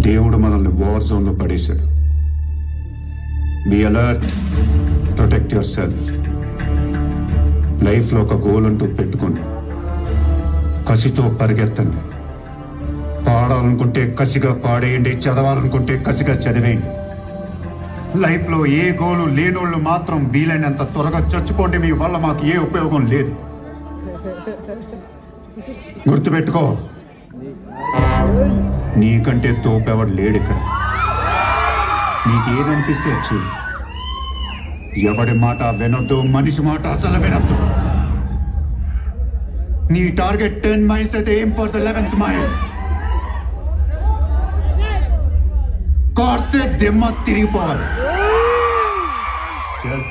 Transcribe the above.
దేవుడు మనల్ని వార్ జోన్లో పడేశాడు. Be alert, protect your self. లైఫ్లో ఒక గోల్ అంటూ పెట్టుకోండి. కసితో పరిగెత్తండి. పాడాలనుకుంటే కసిగా పాడేయండి, చదవాలనుకుంటే కసిగా చదివేయండి. లైఫ్లో ఏ గోలు లేనోళ్ళు మాత్రం వీలైనంత త్వరగా చచ్చిపోండి. మీ వల్ల మాకు ఏ ఉపయోగం లేదు. గుర్తుపెట్టుకో, నీకంటే తోపెవడు లేడు ఇక్కడ. నీకు ఏదనిపిస్తే చూడు. ఎవడి మాట వినొద్దు, మనిషి మాట అసలు వినొద్దు. నీ టార్గెట్ 10 మైల్స్ అయితే ఏం ఫర్ ద 11th మైల్. కార్తే దిమ్మ తిరిగిపోవాలి. చల్.